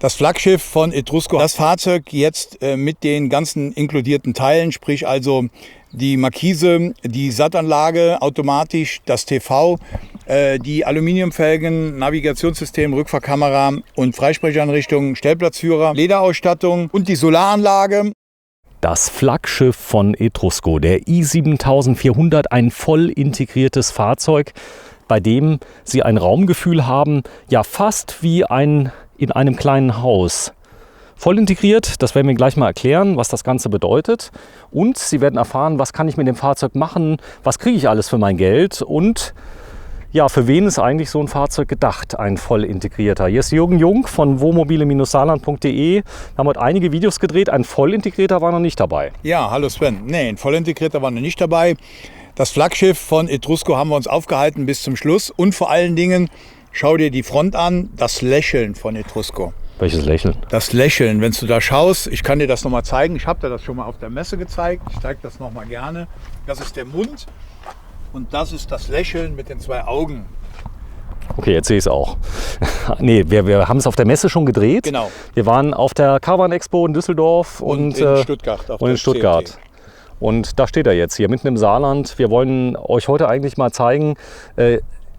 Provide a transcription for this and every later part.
Das Flaggschiff von Etrusco, das Fahrzeug jetzt mit den ganzen inkludierten Teilen, sprich also die Markise, die Sattanlage automatisch, das TV, die Aluminiumfelgen, Navigationssystem, Rückfahrkamera und Freisprechanrichtung, Stellplatzführer, Lederausstattung und die Solaranlage. Das Flaggschiff von Etrusco, der i7400, ein voll integriertes Fahrzeug, bei dem Sie ein Raumgefühl haben, ja fast wie in einem kleinen Haus. Voll integriert, das werden wir gleich mal erklären, was das Ganze bedeutet. Und Sie werden erfahren, was kann ich mit dem Fahrzeug machen, was kriege ich alles für mein Geld und ja, für wen ist eigentlich so ein Fahrzeug gedacht, ein voll integrierter? Hier ist Jürgen Jung von wohnmobile-saarland.de. Wir haben heute einige Videos gedreht, ein voll integrierter war noch nicht dabei. Ja, hallo Sven. Nee, ein voll integrierter war noch nicht dabei. Das Flaggschiff von Etrusco haben wir uns aufgehalten bis zum Schluss. Und vor allen Dingen, schau dir die Front an, das Lächeln von Etrusco. Welches Lächeln? Das Lächeln, wenn du da schaust, ich kann dir das nochmal zeigen. Ich habe dir das schon mal auf der Messe gezeigt. Ich zeige das nochmal gerne. Das ist der Mund. Und das ist das Lächeln mit den zwei Augen. Okay, jetzt sehe ich es auch. Nee, wir haben es auf der Messe schon gedreht. Genau. Wir waren auf der Caravan Expo in Düsseldorf und in Stuttgart. Und da steht er jetzt hier mitten im Saarland. Wir wollen euch heute eigentlich mal zeigen,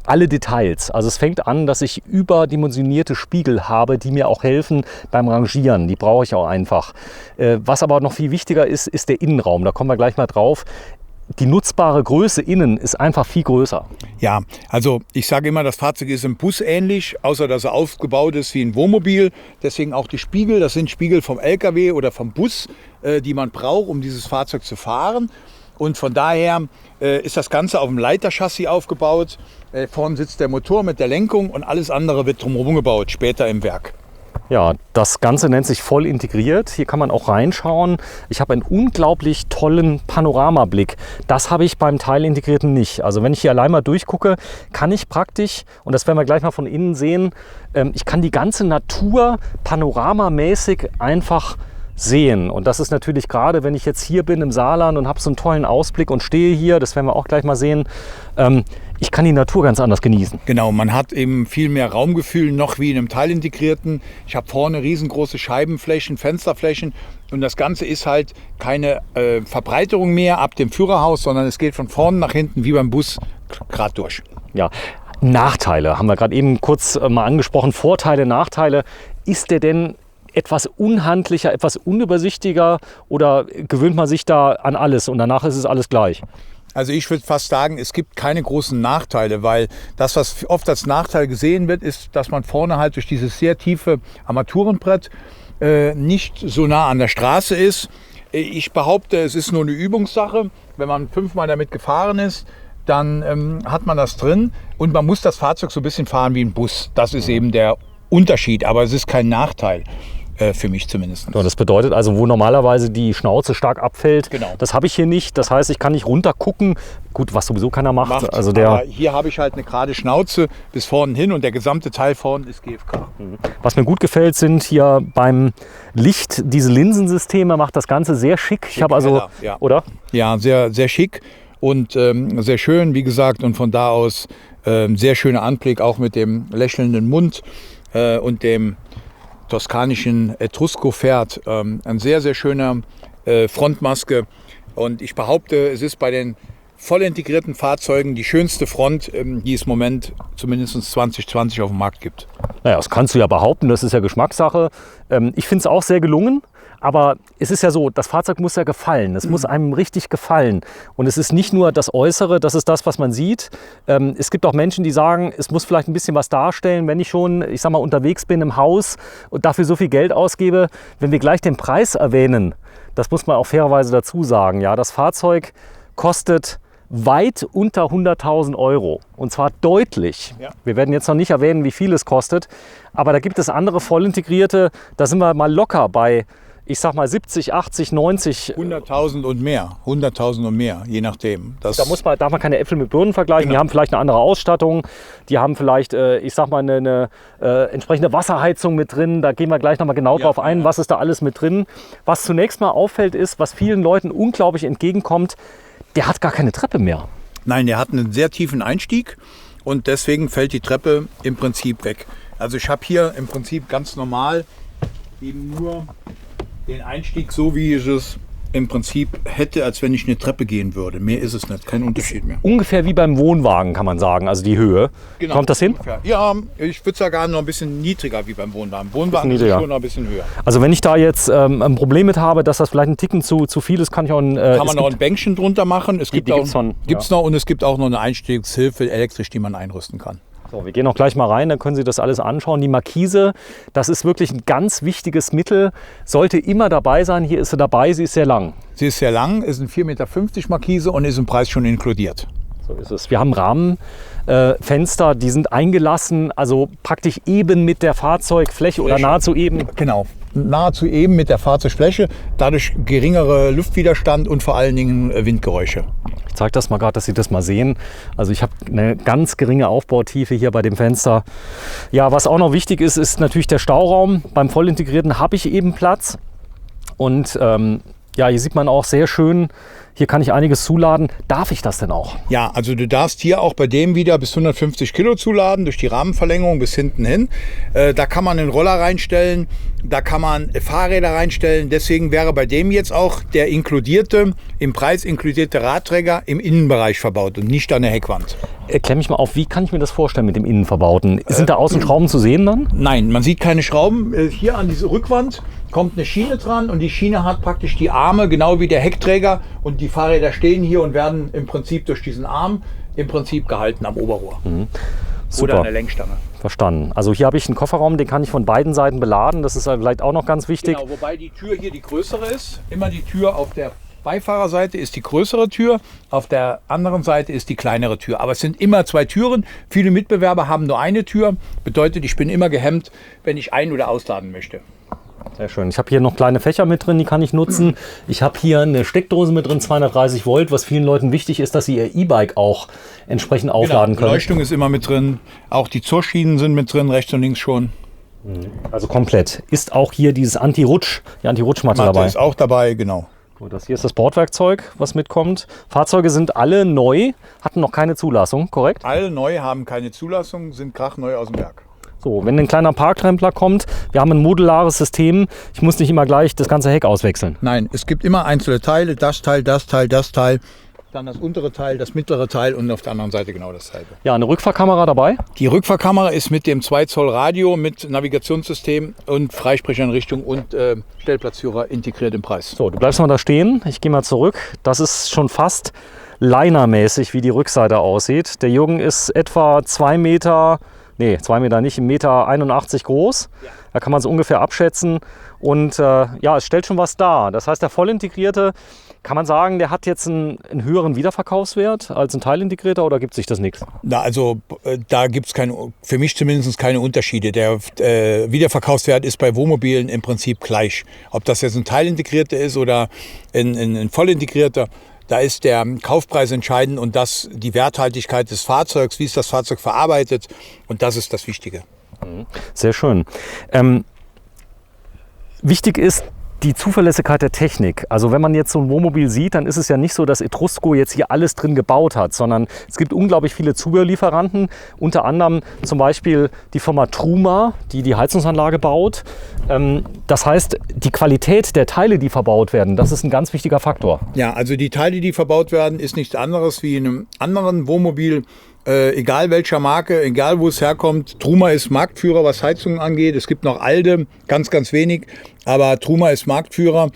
alle Details. Also es fängt an, dass ich überdimensionierte Spiegel habe, die mir auch helfen beim Rangieren. Die brauche ich auch einfach. Was aber noch viel wichtiger ist, ist der Innenraum. Da kommen wir gleich mal drauf. Die nutzbare Größe innen ist einfach viel größer. Ja, also ich sage immer, das Fahrzeug ist im Bus ähnlich, außer dass er aufgebaut ist wie ein Wohnmobil. Deswegen auch die Spiegel, das sind Spiegel vom LKW oder vom Bus, die man braucht, um dieses Fahrzeug zu fahren. Und von daher ist das Ganze auf dem Leiterchassis aufgebaut. Vorne sitzt der Motor mit der Lenkung und alles andere wird drumherum gebaut, später im Werk. Ja, das Ganze nennt sich voll integriert. Hier kann man auch reinschauen. Ich habe einen unglaublich tollen Panoramablick. Das habe ich beim Teilintegrierten nicht. Also wenn ich hier allein mal durchgucke, kann ich praktisch, und das werden wir gleich mal von innen sehen, ich kann die ganze Natur panoramamäßig einfach sehen. Und das ist natürlich gerade, wenn ich jetzt hier bin im Saarland und habe so einen tollen Ausblick und stehe hier, das werden wir auch gleich mal sehen, ich kann die Natur ganz anders genießen. Genau, man hat eben viel mehr Raumgefühl noch wie in einem Teilintegrierten. Ich habe vorne riesengroße Scheibenflächen, Fensterflächen und das Ganze ist halt keine Verbreiterung mehr ab dem Führerhaus, sondern es geht von vorne nach hinten wie beim Bus gerade durch. Ja, Nachteile haben wir gerade eben kurz mal angesprochen. Vorteile, Nachteile. Ist der denn etwas unhandlicher, etwas unübersichtlicher oder gewöhnt man sich da an alles und danach ist es alles gleich? Also ich würde fast sagen, es gibt keine großen Nachteile, weil das, was oft als Nachteil gesehen wird, ist, dass man vorne halt durch dieses sehr tiefe Armaturenbrett nicht so nah an der Straße ist. Ich behaupte, es ist nur eine Übungssache. Wenn man 5-mal damit gefahren ist, dann hat man das drin und man muss das Fahrzeug so ein bisschen fahren wie ein Bus. Das ist eben der Unterschied, aber es ist kein Nachteil. Für mich zumindest. So, das bedeutet also, wo normalerweise die Schnauze stark abfällt, genau. Das habe ich hier nicht. Das heißt, ich kann nicht runter gucken. Gut, was sowieso keiner macht. Also aber hier habe ich halt eine gerade Schnauze bis vorne hin und der gesamte Teil vorne ist GFK. Was mir gut gefällt, sind hier beim Licht diese Linsensysteme, macht das Ganze sehr schick. Ich habe also, ja. Oder? Ja, sehr, sehr schick und sehr schön, wie gesagt. Und von da aus sehr schöner Anblick, auch mit dem lächelnden Mund und dem toskanischen Etrusco-Pferd. Ein sehr, sehr schöner Frontmaske. Und ich behaupte, es ist bei den voll integrierten Fahrzeugen die schönste Front, die es im Moment zumindest 2020 auf dem Markt gibt. Naja, das kannst du ja behaupten, das ist ja Geschmackssache. Ich finde es auch sehr gelungen. Aber es ist ja so, das Fahrzeug muss ja gefallen. Es muss einem richtig gefallen. Und es ist nicht nur das Äußere, das ist das, was man sieht. Es gibt auch Menschen, die sagen, es muss vielleicht ein bisschen was darstellen, wenn ich schon, ich sag mal, unterwegs bin im Haus und dafür so viel Geld ausgebe. Wenn wir gleich den Preis erwähnen, das muss man auch fairerweise dazu sagen. Ja, das Fahrzeug kostet weit unter 100.000 Euro. Und zwar deutlich. Ja. Wir werden jetzt noch nicht erwähnen, wie viel es kostet. Aber da gibt es andere vollintegrierte, da sind wir mal locker bei, ich sag mal 70, 80, 90. 100.000 und mehr. 100.000 und mehr, je nachdem. Darf man keine Äpfel mit Birnen vergleichen. Genau. Die haben vielleicht eine andere Ausstattung. Die haben vielleicht, ich sag mal, eine entsprechende Wasserheizung mit drin. Da gehen wir gleich nochmal genau drauf ein, was ist da alles mit drin. Was zunächst mal auffällt ist, was vielen Leuten unglaublich entgegenkommt, der hat gar keine Treppe mehr. Nein, der hat einen sehr tiefen Einstieg und deswegen fällt die Treppe im Prinzip weg. Also ich habe hier im Prinzip ganz normal eben nur den Einstieg so, wie ich es im Prinzip hätte, als wenn ich eine Treppe gehen würde. Mehr ist es nicht, kein Unterschied mehr. Ungefähr wie beim Wohnwagen, kann man sagen, also die Höhe. Genau, kommt das hin? Ungefähr. Ja, ich würde sogar noch ein bisschen niedriger wie beim Wohnwagen. Wohnwagen ist schon noch ein bisschen höher. Also wenn ich da jetzt ein Problem mit habe, dass das vielleicht ein Ticken zu viel ist, kann ich auch ein... kann man noch ein Bänkchen drunter machen. Es gibt auch, gibt's noch, und es gibt auch noch eine Einstiegshilfe elektrisch, die man einrüsten kann. So, wir gehen auch gleich mal rein, dann können Sie das alles anschauen. Die Markise, das ist wirklich ein ganz wichtiges Mittel, sollte immer dabei sein. Hier ist sie dabei, sie ist sehr lang. Sie ist sehr lang, ist ein 4,50 Meter Markise und ist im Preis schon inkludiert. So ist es. Wir haben Rahmenfenster, die sind eingelassen, also praktisch eben mit der Fahrzeugfläche oder nahezu eben. Genau, nahezu eben mit der Fahrzeugfläche, dadurch geringere Luftwiderstand und vor allen Dingen Windgeräusche. Ich zeige das mal gerade, dass Sie das mal sehen. Also ich habe eine ganz geringe Aufbautiefe hier bei dem Fenster. Ja, was auch noch wichtig ist, ist natürlich der Stauraum. Beim vollintegrierten habe ich eben Platz. Und ja, hier sieht man auch sehr schön, hier kann ich einiges zuladen. Darf ich das denn auch? Ja, also du darfst hier auch bei dem wieder bis 150 Kilo zuladen durch die Rahmenverlängerung bis hinten hin. Da kann man einen Roller reinstellen, da kann man Fahrräder reinstellen. Deswegen wäre bei dem jetzt auch der inkludierte, im Preis inkludierte Radträger im Innenbereich verbaut und nicht an der Heckwand. Klär mich mal auf, wie kann ich mir das vorstellen mit dem Innenverbauten? Sind da außen Schrauben zu sehen dann? Nein, man sieht keine Schrauben. Hier an diese Rückwand kommt eine Schiene dran und die Schiene hat praktisch die Arme, genau wie der Heckträger, und die Fahrräder stehen hier und werden im Prinzip durch diesen Arm im Prinzip gehalten am Oberrohr. Super. Oder an der Lenkstange. Verstanden. Also hier habe ich einen Kofferraum, den kann ich von beiden Seiten beladen. Das ist vielleicht auch noch ganz wichtig. Genau, wobei die Tür hier die größere ist. Immer die Tür auf der Beifahrerseite ist die größere Tür, auf der anderen Seite ist die kleinere Tür. Aber es sind immer zwei Türen. Viele Mitbewerber haben nur eine Tür. Bedeutet, ich bin immer gehemmt, wenn ich ein- oder ausladen möchte. Sehr schön. Ich habe hier noch kleine Fächer mit drin, die kann ich nutzen. Ich habe hier eine Steckdose mit drin, 230 Volt, was vielen Leuten wichtig ist, dass sie ihr E-Bike auch entsprechend aufladen können. Beleuchtung ist immer mit drin. Auch die Zurschienen sind mit drin, rechts und links schon. Also komplett. Ist auch hier dieses die Anti-Rutschmatte dabei? Ist auch dabei, genau. Gut, das hier ist das Bordwerkzeug, was mitkommt. Fahrzeuge sind alle neu, hatten noch keine Zulassung, korrekt? Alle neu, haben keine Zulassung, sind krachneu aus dem Werk. So, wenn ein kleiner Parktrempler kommt, wir haben ein modulares System, ich muss nicht immer gleich das ganze Heck auswechseln. Nein, es gibt immer einzelne Teile, das Teil, das Teil, das Teil, dann das untere Teil, das mittlere Teil und auf der anderen Seite genau dasselbe. Ja, eine Rückfahrkamera dabei. Die Rückfahrkamera ist mit dem 2 Zoll Radio, mit Navigationssystem und Freisprecheinrichtung und Stellplatzführer integriert im Preis. So, du bleibst mal da stehen, ich gehe mal zurück. Das ist schon fast linermäßig, wie die Rückseite aussieht. Der Jürgen ist etwa 2 Meter, nee, 2 Meter nicht, 1,81 Meter groß. Ja. Da kann man es ungefähr abschätzen. Und ja, es stellt schon was dar. Das heißt, der vollintegrierte, kann man sagen, der hat jetzt einen höheren Wiederverkaufswert als ein teilintegrierter oder gibt sich das nichts? Na, also da gibt es für mich zumindest keine Unterschiede. Der Wiederverkaufswert ist bei Wohnmobilen im Prinzip gleich. Ob das jetzt ein teilintegrierter ist oder ein vollintegrierter. Da ist der Kaufpreis entscheidend und das die Werthaltigkeit des Fahrzeugs, wie ist das Fahrzeug verarbeitet, und das ist das Wichtige. Sehr schön. Wichtig ist die Zuverlässigkeit der Technik. Also wenn man jetzt so ein Wohnmobil sieht, dann ist es ja nicht so, dass Etrusco jetzt hier alles drin gebaut hat, sondern es gibt unglaublich viele Zubehörlieferanten, unter anderem zum Beispiel die Firma Truma, die die Heizungsanlage baut. Das heißt, die Qualität der Teile, die verbaut werden, das ist ein ganz wichtiger Faktor. Ja, also die Teile, die verbaut werden, ist nichts anderes wie in einem anderen Wohnmobil. Egal welcher Marke, egal wo es herkommt. Truma ist Marktführer, was Heizungen angeht. Es gibt noch Alde, ganz, ganz wenig. Aber Truma ist Marktführer.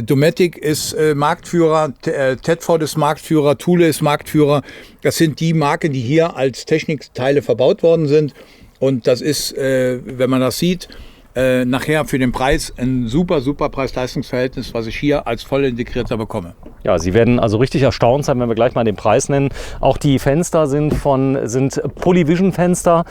Dometic ist Marktführer. Tedford ist Marktführer. Thule ist Marktführer. Das sind die Marken, die hier als Technikteile verbaut worden sind. Und das ist, wenn man das sieht, nachher für den Preis ein super, super Preis-Leistungs-Verhältnis, was ich hier als vollintegrierter bekomme. Ja, Sie werden also richtig erstaunt sein, wenn wir gleich mal den Preis nennen. Auch die Fenster sind Polyvision-Fenster,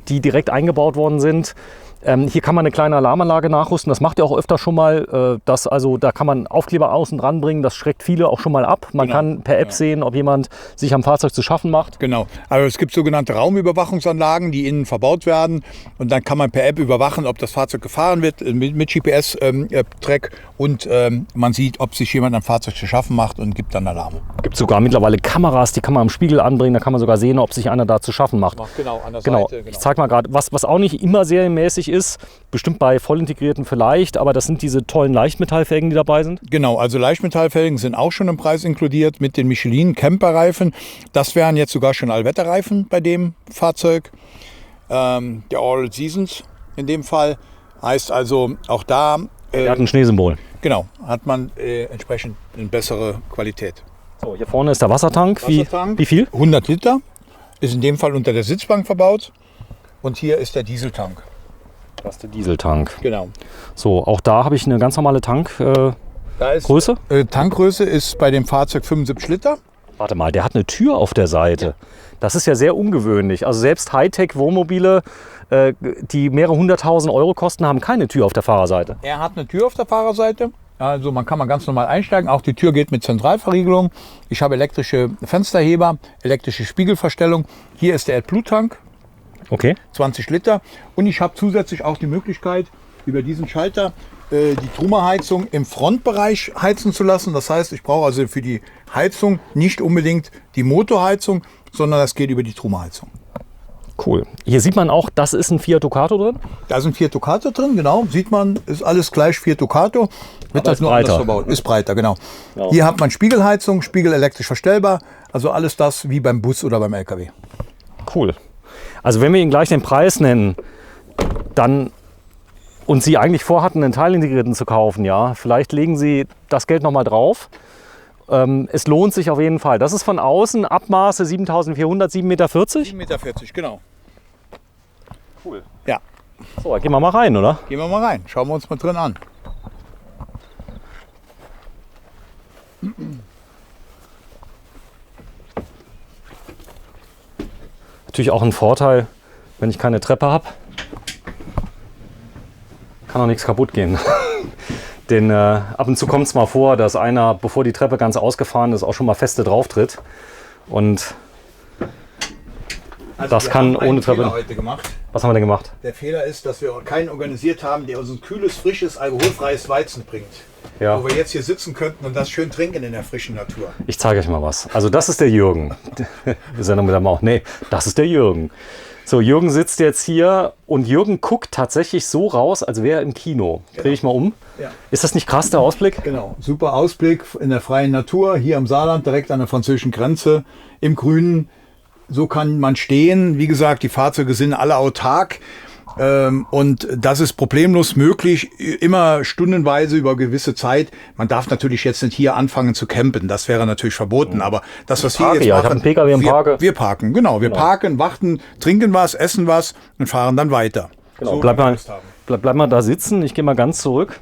die direkt eingebaut worden sind. Hier kann man eine kleine Alarmanlage nachrüsten, das macht ihr auch öfter schon mal. Da kann man Aufkleber außen dran bringen, das schreckt viele auch schon mal ab. Man kann per App sehen, ob jemand sich am Fahrzeug zu schaffen macht. Genau, also es gibt sogenannte Raumüberwachungsanlagen, die innen verbaut werden. Und dann kann man per App überwachen, ob das Fahrzeug gefahren wird mit GPS-Track. Und man sieht, ob sich jemand am Fahrzeug zu schaffen macht und gibt dann Alarm. Es gibt sogar mittlerweile Kameras, die kann man am Spiegel anbringen. Da kann man sogar sehen, ob sich einer da zu schaffen macht. Genau, an der Seite. Genau. Ich zeige mal gerade, was auch nicht immer serienmäßig günstig ist. Bestimmt bei vollintegrierten vielleicht, aber das sind diese tollen Leichtmetallfelgen, die dabei sind. Genau, also Leichtmetallfelgen sind auch schon im Preis inkludiert mit den Michelin Camper-Reifen. Das wären jetzt sogar schon Allwetterreifen bei dem Fahrzeug. Der All Seasons in dem Fall. Heißt also auch da... Er hat ein Schneesymbol. Genau, hat man entsprechend eine bessere Qualität. So, hier vorne ist der Wassertank. Wie viel? 100 Liter. Ist in dem Fall unter der Sitzbank verbaut. Und hier ist der Dieseltank. Das ist der Dieseltank. Genau. So, auch da habe ich eine ganz normale Tankgröße. Tankgröße ist bei dem Fahrzeug 75 Liter. Warte mal, der hat eine Tür auf der Seite. Das ist ja sehr ungewöhnlich. Also selbst Hightech-Wohnmobile, die mehrere 100.000 Euro kosten, haben keine Tür auf der Fahrerseite. Er hat eine Tür auf der Fahrerseite. Also man kann ganz normal einsteigen. Auch die Tür geht mit Zentralverriegelung. Ich habe elektrische Fensterheber, elektrische Spiegelverstellung. Hier ist der AdBlue-Tank. Okay. 20 Liter. Und ich habe zusätzlich auch die Möglichkeit, über diesen Schalter die Truma-Heizung im Frontbereich heizen zu lassen. Das heißt, ich brauche also für die Heizung nicht unbedingt die Motorheizung, sondern das geht über die Truma-Heizung. Cool. Hier sieht man auch, das ist ein Fiat Ducato drin. Da sind 4 Ducato drin, genau. Sieht man, ist alles gleich 4 Ducato. Wird das nur anders verbaut. Ist breiter, genau. Ja. Hier hat man Spiegelheizung, Spiegel elektrisch verstellbar. Also alles das wie beim Bus oder beim LKW. Cool. Also wenn wir Ihnen gleich den Preis nennen, dann und Sie eigentlich vorhatten, einen Teilintegrierten zu kaufen, ja, vielleicht legen Sie das Geld nochmal drauf. Es lohnt sich auf jeden Fall. Das ist von außen Abmaße 7.400, 7,40 Meter. 7,40 Meter, genau. Cool. Ja. So, dann gehen wir mal rein, oder? Gehen wir mal rein. Schauen wir uns mal drin an. Natürlich auch ein Vorteil, wenn ich keine Treppe habe. Kann auch nichts kaputt gehen. Denn ab und zu kommt es mal vor, dass einer, bevor die Treppe ganz ausgefahren ist, auch schon mal feste drauf tritt. Und also das kann ohne Treppe. Heute gemacht. Was haben wir denn gemacht? Der Fehler ist, dass wir keinen organisiert haben, der uns ein kühles, frisches, alkoholfreies Weizen bringt. Ja. Wo wir jetzt hier sitzen könnten und das schön trinken in der frischen Natur. Ich zeige euch mal was. Also das ist der Jürgen. Ist er noch mit der Maus? Nee, das ist der Jürgen. So, Jürgen sitzt jetzt hier und Jürgen guckt tatsächlich so raus, als wäre er im Kino. Genau. Dreh ich mal um. Ja. Ist das nicht krass, der Ausblick? Genau, super Ausblick in der freien Natur, hier im Saarland, direkt an der französischen Grenze, im Grünen. So kann man stehen. Wie gesagt, die Fahrzeuge sind alle autark. Und das ist problemlos möglich, immer stundenweise über gewisse Zeit. Man darf natürlich jetzt nicht hier anfangen zu campen, das wäre natürlich verboten. Aber das, was wir jetzt machen, ich habe einen PKW im Parke. Wir parken, genau. Wir parken, warten, trinken was, essen was und fahren dann weiter. Genau. So bleib mal da sitzen, ich gehe mal ganz zurück.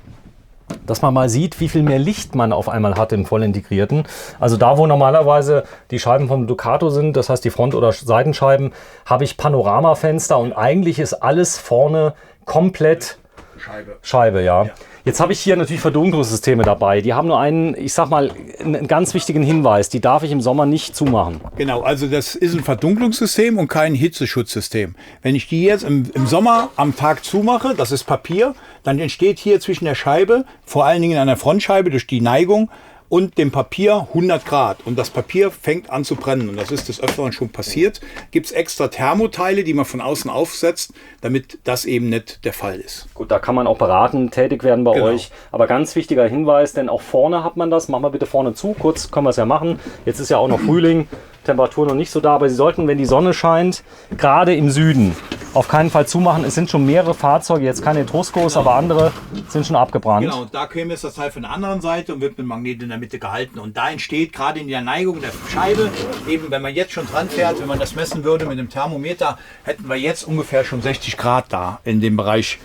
Dass man mal sieht, wie viel mehr Licht man auf einmal hat im vollintegrierten. Also da, wo normalerweise die Scheiben vom Ducato sind, das heißt die Front- oder Seitenscheiben, habe ich Panoramafenster und eigentlich ist alles vorne komplett Scheibe, ja. Jetzt habe ich hier natürlich Verdunklungssysteme dabei. Die haben nur einen, ich sag mal, einen ganz wichtigen Hinweis. Die darf ich im Sommer nicht zumachen. Genau, also das ist ein Verdunklungssystem und kein Hitzeschutzsystem. Wenn ich die jetzt im Sommer am Tag zumache, das ist Papier, dann entsteht hier zwischen der Scheibe, vor allen Dingen an der Frontscheibe durch die Neigung, und dem Papier 100 Grad. Und das Papier fängt an zu brennen. Und das ist des Öfteren schon passiert. Gibt es extra Thermoteile, die man von außen aufsetzt, damit das eben nicht der Fall ist. Gut, da kann man auch beratend tätig werden bei euch. Aber ganz wichtiger Hinweis, denn auch vorne hat man das. Machen wir bitte vorne zu. Kurz können wir es ja machen. Jetzt ist ja auch noch Frühling. Temperatur noch nicht so da, aber Sie sollten, wenn die Sonne scheint, gerade im Süden, auf keinen Fall zumachen. Es sind schon mehrere Fahrzeuge, jetzt keine Etruscos, aber andere sind schon abgebrannt. Genau, da käme jetzt das Teil von der anderen Seite und wird mit Magnet in der Mitte gehalten. Und da entsteht gerade in der Neigung der Scheibe, eben wenn man jetzt schon dran fährt, wenn man das messen würde mit dem Thermometer, hätten wir jetzt ungefähr schon 60 Grad da in dem Bereich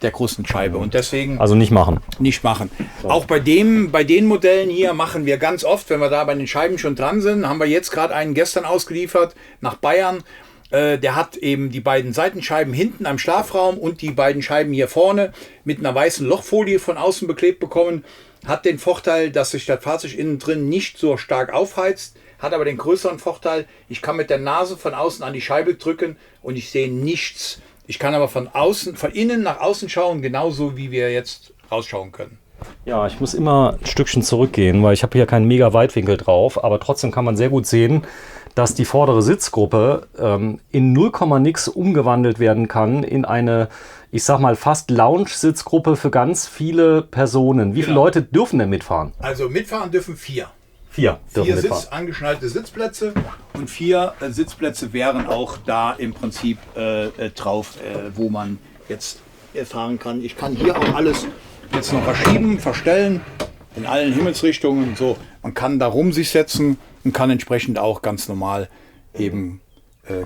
der großen Scheibe. Und deswegen also nicht machen. Nicht machen. So. Auch bei den Modellen hier machen wir ganz oft, wenn wir da bei den Scheiben schon dran sind, haben wir jetzt gerade einen gestern ausgeliefert nach Bayern. Der hat eben die beiden Seitenscheiben hinten am Schlafraum und die beiden Scheiben hier vorne mit einer weißen Lochfolie von außen beklebt bekommen. Hat den Vorteil, dass sich das Fahrzeug innen drin nicht so stark aufheizt. Hat aber den größeren Vorteil, ich kann mit der Nase von außen an die Scheibe drücken und ich sehe nichts. Ich kann aber von innen nach außen schauen, genauso wie wir jetzt rausschauen können. Ja, ich muss immer ein Stückchen zurückgehen, weil ich habe hier keinen mega Weitwinkel drauf, aber trotzdem kann man sehr gut sehen, dass die vordere Sitzgruppe in 0, nix umgewandelt werden kann in eine, ich sag mal, fast Lounge-Sitzgruppe für ganz viele Personen. Wie viele Leute dürfen denn mitfahren? Also mitfahren dürfen 4. 4 dürfen 4 mitfahren. angeschnallte Sitzplätze und 4 Sitzplätze wären auch da im Prinzip drauf, wo man jetzt fahren kann. Ich kann hier auch alles jetzt noch verschieben, verstellen, in allen Himmelsrichtungen. So, man kann da rum sich setzen und kann entsprechend auch ganz normal eben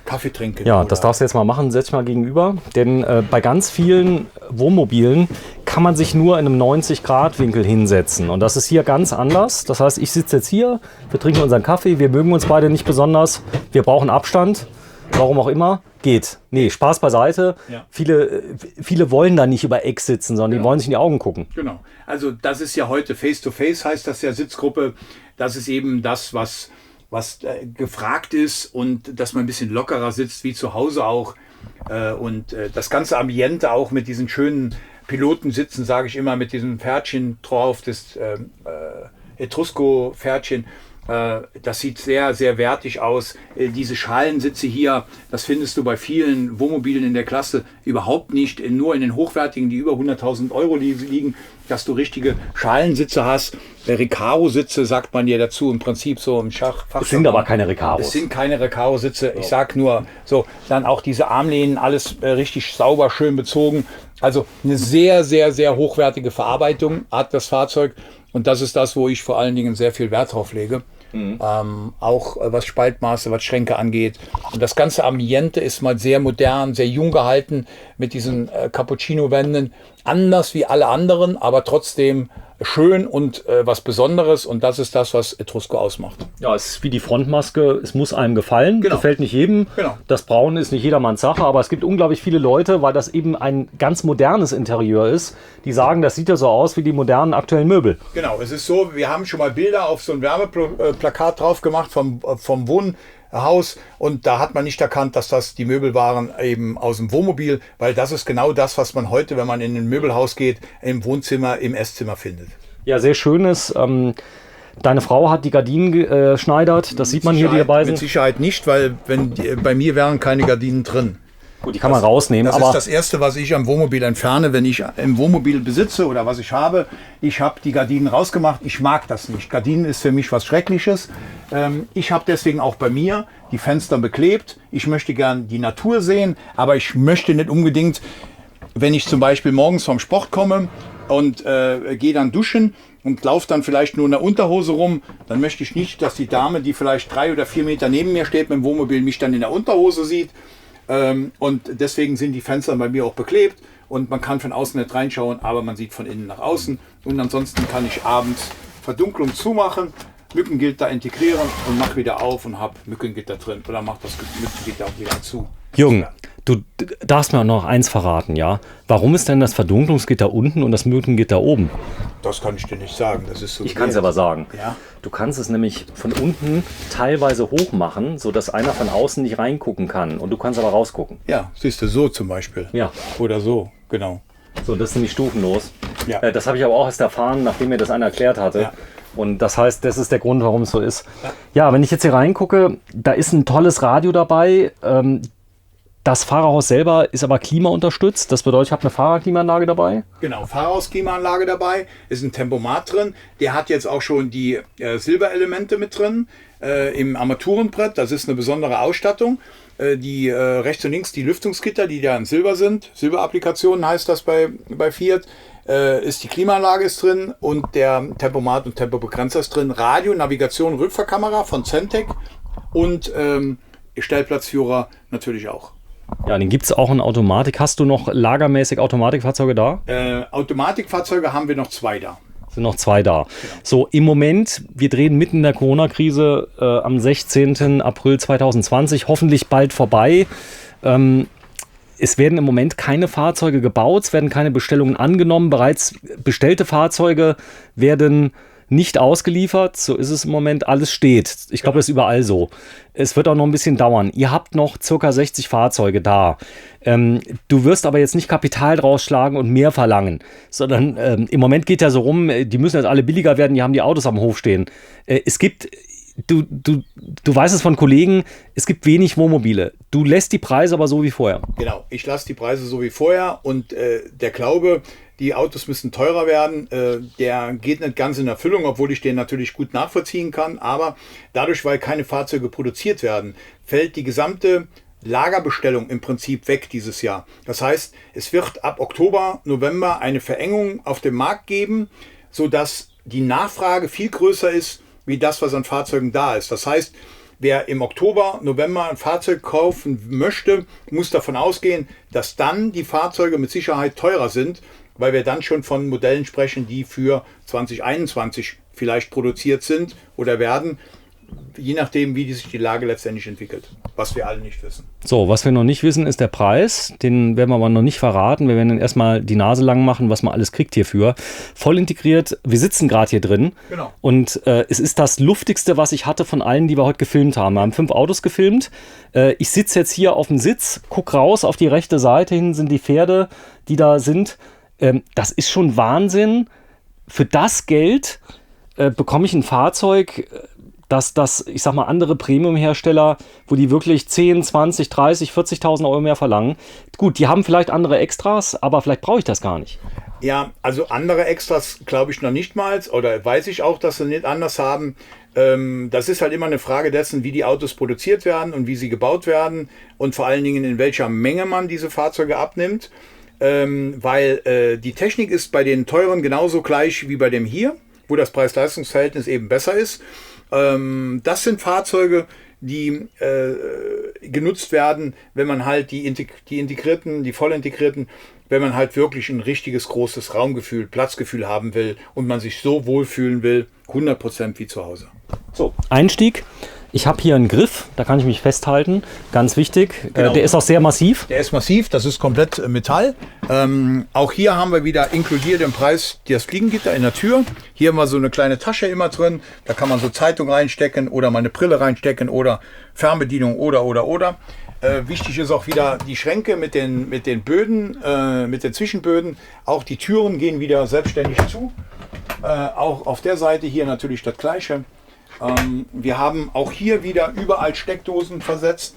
Kaffee trinken. Ja, das darfst du jetzt mal machen, setz dich mal gegenüber. Denn bei ganz vielen Wohnmobilen kann man sich nur in einem 90-Grad-Winkel hinsetzen. Und das ist hier ganz anders. Das heißt, ich sitze jetzt hier, wir trinken unseren Kaffee, wir mögen uns beide nicht besonders, wir brauchen Abstand, warum auch immer. Geht. Nee, Spaß beiseite. Ja. Viele wollen da nicht über Eck sitzen, sondern die wollen sich in die Augen gucken. Genau. Also das ist ja heute Face-to-Face, heißt das ja Sitzgruppe. Das ist eben das, was gefragt ist und dass man ein bisschen lockerer sitzt, wie zu Hause auch. Und das ganze Ambiente auch mit diesen schönen Pilotensitzen, sage ich immer, mit diesem Pferdchen drauf, das Etrusco-Pferdchen. Das sieht sehr, sehr wertig aus. Diese Schalensitze hier, das findest du bei vielen Wohnmobilen in der Klasse überhaupt nicht. Nur in den hochwertigen, die über 100.000 Euro liegen, dass du richtige Schalensitze hast. Recaro-Sitze sagt man ja dazu im Prinzip so im Schach. Es sind aber keine Recaros. Es sind keine Recaro-Sitze. Ich sag nur so, dann auch diese Armlehnen, alles richtig sauber, schön bezogen. Also eine sehr, sehr, sehr hochwertige Verarbeitung hat das Fahrzeug. Und das ist das, wo ich vor allen Dingen sehr viel Wert drauf lege. Auch was Spaltmaße, was Schränke angeht. Und das ganze Ambiente ist mal sehr modern, sehr jung gehalten mit diesen Cappuccino-Wänden. Anders wie alle anderen, aber trotzdem schön und was Besonderes. Und das ist das, was Etrusco ausmacht. Ja, es ist wie die Frontmaske. Es muss einem gefallen. Genau. Gefällt nicht jedem. Genau. Das Braun ist nicht jedermanns Sache. Aber es gibt unglaublich viele Leute, weil das eben ein ganz modernes Interieur ist, die sagen, das sieht ja so aus wie die modernen aktuellen Möbel. Genau, es ist so, wir haben schon mal Bilder auf so ein Wärmeplakat drauf gemacht vom Wohnhaus und da hat man nicht erkannt, dass das die Möbel waren eben aus dem Wohnmobil, weil das ist genau das, was man heute, wenn man in ein Möbelhaus geht, im Wohnzimmer, im Esszimmer findet. Ja, sehr schön ist, deine Frau hat die Gardinen geschneidert, das sieht man hier, die dabei sind. Mit Sicherheit nicht, weil bei mir wären keine Gardinen drin. Gut, die kann man rausnehmen. Das ist das Erste, was ich am Wohnmobil entferne, wenn ich im Wohnmobil besitze oder was ich habe. Ich habe die Gardinen rausgemacht. Ich mag das nicht. Gardinen ist für mich was Schreckliches. Ich habe deswegen auch bei mir die Fenster beklebt. Ich möchte gern die Natur sehen, aber ich möchte nicht unbedingt, wenn ich zum Beispiel morgens vom Sport komme und gehe dann duschen und laufe dann vielleicht nur in der Unterhose rum, dann möchte ich nicht, dass die Dame, die vielleicht 3 oder 4 Meter neben mir steht mit dem Wohnmobil, mich dann in der Unterhose sieht. Und deswegen sind die Fenster bei mir auch beklebt und man kann von außen nicht reinschauen, aber man sieht von innen nach außen. Und ansonsten kann ich abends Verdunklung zumachen, Mückengitter integrieren und mache wieder auf und habe Mückengitter drin oder mache das Mückengitter auch wieder zu. Jürgen, du darfst mir auch noch eins verraten, ja? Warum ist denn das Verdunklungsgitter unten und das Mückengitter oben? Das kann ich dir nicht sagen. Das ist so. Ich kann es aber sagen. Ja? Du kannst es nämlich von unten teilweise hoch machen, sodass einer von außen nicht reingucken kann. Und du kannst aber rausgucken. Ja, siehst du, so zum Beispiel. Ja. Oder so, genau. So, das ist nämlich stufenlos. Ja. Das habe ich aber auch erst erfahren, nachdem mir das einer erklärt hatte. Ja. Und das heißt, das ist der Grund, warum es so ist. Ja, wenn ich jetzt hier reingucke, da ist ein tolles Radio dabei. Das Fahrerhaus selber ist aber klimaunterstützt. Das bedeutet, ich habe eine Fahrerklimaanlage dabei. Genau, Fahrerhausklimaanlage dabei. Ist ein Tempomat drin. Der hat jetzt auch schon die Silberelemente mit drin im Armaturenbrett. Das ist eine besondere Ausstattung. Die rechts und links die Lüftungsgitter, die ja in Silber sind. Silberapplikationen heißt das bei Fiat. Ist die Klimaanlage ist drin und der Tempomat und Tempobegrenzer ist drin. Radio, Navigation, Rückfahrkamera von Zentec und Stellplatzführer natürlich auch. Ja, den gibt es auch in Automatik. Hast du noch lagermäßig Automatikfahrzeuge da? Automatikfahrzeuge haben wir noch 2 da. Sind noch 2 da. Genau. So, im Moment, wir drehen mitten in der Corona-Krise am 16. April 2020, hoffentlich bald vorbei. Es werden im Moment keine Fahrzeuge gebaut, es werden keine Bestellungen angenommen. Bereits bestellte Fahrzeuge werden nicht ausgeliefert, so ist es im Moment, alles steht. Ich glaube, das ist überall so. Es wird auch noch ein bisschen dauern. Ihr habt noch ca. 60 Fahrzeuge da. Du wirst aber jetzt nicht Kapital draus schlagen und mehr verlangen, sondern im Moment geht ja so rum, die müssen jetzt alle billiger werden, die haben die Autos am Hof stehen. Es gibt du weißt es von Kollegen, es gibt wenig Wohnmobile. Du lässt die Preise aber so wie vorher. Genau, ich lasse die Preise so wie vorher und der Glaube, die Autos müssen teurer werden, der geht nicht ganz in Erfüllung, obwohl ich den natürlich gut nachvollziehen kann. Aber dadurch, weil keine Fahrzeuge produziert werden, fällt die gesamte Lagerbestellung im Prinzip weg dieses Jahr. Das heißt, es wird ab Oktober, November eine Verengung auf dem Markt geben, sodass die Nachfrage viel größer ist, wie das, was an Fahrzeugen da ist. Das heißt, wer im Oktober, November ein Fahrzeug kaufen möchte, muss davon ausgehen, dass dann die Fahrzeuge mit Sicherheit teurer sind, weil wir dann schon von Modellen sprechen, die für 2021 vielleicht produziert sind oder werden, je nachdem, wie sich die Lage letztendlich entwickelt, was wir alle nicht wissen. So, was wir noch nicht wissen, ist der Preis. Den werden wir aber noch nicht verraten. Wir werden dann erstmal die Nase lang machen, was man alles kriegt hierfür. Voll integriert. Wir sitzen gerade hier drin. Genau. Und es ist das Luftigste, was ich hatte von allen, die wir heute gefilmt haben. Wir haben 5 Autos gefilmt. Ich sitze jetzt hier auf dem Sitz, gucke raus auf die rechte Seite. Hin sind die Pferde, die da sind. Das ist schon Wahnsinn. Für das Geld bekomme ich ein Fahrzeug, dass ich sag mal, andere Premium-Hersteller, wo die wirklich 10, 20, 30, 40.000 Euro mehr verlangen. Gut, die haben vielleicht andere Extras, aber vielleicht brauche ich das gar nicht. Ja, also andere Extras glaube ich noch nicht mal, oder weiß ich auch, dass sie nicht anders haben. Das ist halt immer eine Frage dessen, wie die Autos produziert werden und wie sie gebaut werden und vor allen Dingen in welcher Menge man diese Fahrzeuge abnimmt. Weil die Technik ist bei den teuren genauso gleich wie bei dem hier, wo das Preis-Leistungs-Verhältnis eben besser ist. Das sind Fahrzeuge, die genutzt werden, wenn man halt die integrierten, die voll integrierten, wenn man halt wirklich ein richtiges großes Raumgefühl, Platzgefühl haben will und man sich so wohlfühlen will, 100% wie zu Hause. So, Einstieg. Ich habe hier einen Griff, da kann ich mich festhalten, ganz wichtig. Genau. Der ist auch sehr massiv. Der ist massiv, das ist komplett Metall. Auch hier haben wir wieder inkludiert im Preis das Fliegengitter in der Tür. Hier haben wir so eine kleine Tasche immer drin, da kann man so Zeitung reinstecken oder mal eine Brille reinstecken oder Fernbedienung oder. Wichtig ist auch wieder die Schränke mit den Böden, mit den Zwischenböden. Auch die Türen gehen wieder selbstständig zu. Auch auf der Seite hier natürlich das Gleiche. Wir haben auch hier wieder überall Steckdosen versetzt,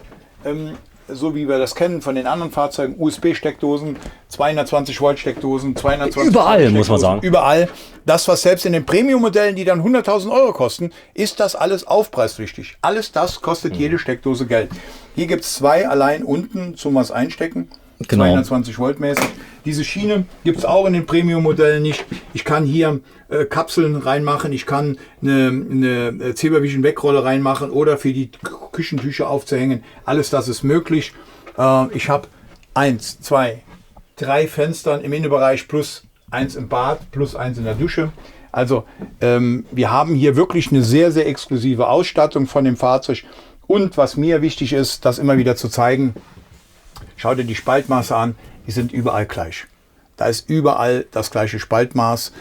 so wie wir das kennen von den anderen Fahrzeugen. USB-Steckdosen, 220 Volt Steckdosen, 220 Überall, Volt muss man sagen. Überall. Das, was selbst in den Premium-Modellen, die dann 100.000 Euro kosten, ist das alles aufpreispflichtig. Alles das kostet jede Steckdose Geld. Hier gibt es 2 allein unten zum was einstecken. Genau. 220 Volt mäßig. Diese Schiene gibt es auch in den Premium-Modellen nicht. Ich kann hier Kapseln reinmachen, ich kann eine Zebravision Wegrolle reinmachen oder für die Küchentücher aufzuhängen. Alles das ist möglich. Ich habe 1, 2, 3 Fenster im Innenbereich plus 1 im Bad plus 1 in der Dusche. Also wir haben hier wirklich eine sehr, sehr exklusive Ausstattung von dem Fahrzeug. Und was mir wichtig ist, das immer wieder zu zeigen, schau dir die Spaltmaße an, die sind überall gleich. Da ist überall das gleiche Spaltmaß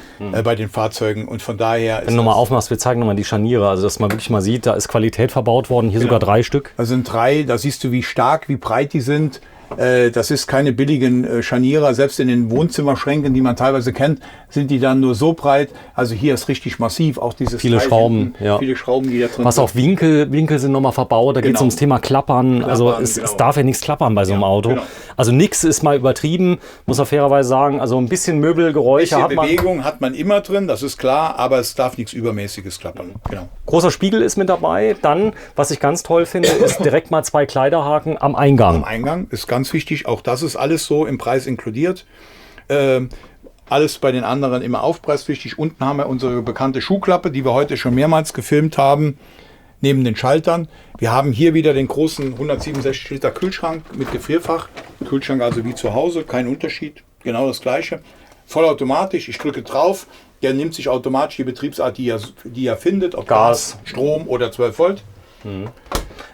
bei den Fahrzeugen und von daher... Wenn du nochmal aufmachst, wir zeigen nochmal die Scharniere, also dass man wirklich mal sieht, da ist Qualität verbaut worden, hier sogar 3 Stück. Da sind 3, da siehst du, wie stark, wie breit die sind. Das ist keine billigen Scharniere, selbst in den Wohnzimmerschränken, die man teilweise kennt, sind die dann nur so breit. Also hier ist richtig massiv, auch dieses viele Schrauben, ja. Viele Schrauben, die da drin was sind. auch Winkel sind nochmal verbaut, da geht es ums Thema Klappern. Also es darf ja nichts klappern bei so einem Auto. Genau. Also nichts ist mal übertrieben, muss man fairerweise sagen. Also ein bisschen Möbelgeräusche hat man. Bewegung hat man immer drin, das ist klar, aber es darf nichts Übermäßiges klappern. Genau. Großer Spiegel ist mit dabei. Dann, was ich ganz toll finde, ist direkt mal 2 Kleiderhaken am Eingang. Am Eingang ist ganz wichtig, auch das ist alles so im Preis inkludiert. Alles bei den anderen immer aufpreispflichtig. Unten haben wir unsere bekannte Schuhklappe, die wir heute schon mehrmals gefilmt haben, neben den Schaltern. Wir haben hier wieder den großen 167 Liter Kühlschrank mit Gefrierfach. Kühlschrank also wie zu Hause, kein Unterschied, genau das gleiche. Vollautomatisch, ich drücke drauf, der nimmt sich automatisch die Betriebsart, die er findet, ob Gas, Strom oder 12 Volt.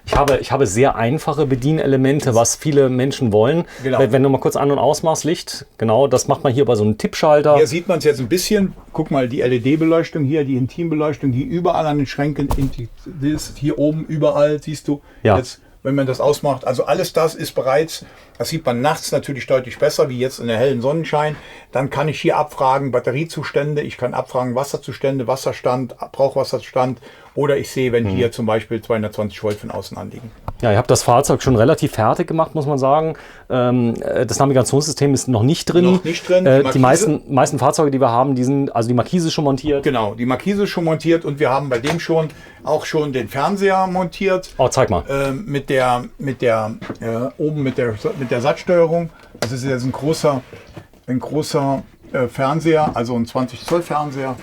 Ich habe sehr einfache Bedienelemente, was viele Menschen wollen. Genau. Wenn du mal kurz an- und ausmachst, Licht, genau, das macht man hier bei so einem Tippschalter. Hier sieht man es jetzt ein bisschen. Guck mal, die LED-Beleuchtung hier, die Intimbeleuchtung, die überall an den Schränken ist. Hier oben überall, siehst du. Ja. Jetzt, wenn man das ausmacht. Also alles das ist bereits, das sieht man nachts natürlich deutlich besser, wie jetzt in der hellen Sonnenschein. Dann kann ich hier abfragen Batteriezustände, ich kann abfragen Wasserzustände, Wasserstand, Brauchwasserstand Oder ich sehe, wenn hier zum Beispiel 220 Volt von außen anliegen. Ja, ihr habt das Fahrzeug schon relativ fertig gemacht, muss man sagen. Das Navigationssystem ist noch nicht drin. Noch nicht drin. Die meisten Fahrzeuge, die wir haben, also die Markise ist schon montiert. Genau, die Markise ist schon montiert und wir haben bei dem auch schon den Fernseher montiert. Oh, zeig mal. Oben mit der Satzsteuerung. Das ist jetzt ein großer Fernseher, also ein 20 Zoll Fernseher,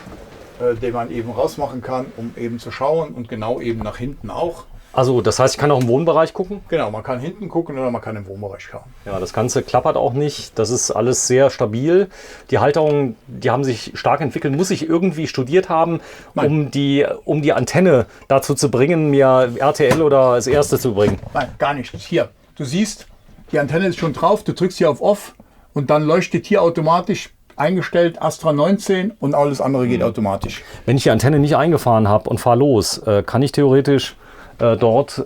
den man eben rausmachen kann, um eben zu schauen und genau eben nach hinten auch. Also das heißt, ich kann auch im Wohnbereich gucken? Genau, man kann hinten gucken oder man kann im Wohnbereich schauen. Ja, das Ganze klappert auch nicht. Das ist alles sehr stabil. Die Halterungen, die haben sich stark entwickelt. Muss ich irgendwie studiert haben, um die Antenne dazu zu bringen, mir RTL oder das erste zu bringen? Nein, gar nicht. Hier, du siehst, die Antenne ist schon drauf. Du drückst hier auf Off und dann leuchtet hier automatisch eingestellt Astra 19 und alles andere geht automatisch. Wenn ich die Antenne nicht eingefahren habe und fahre los, kann ich theoretisch dort,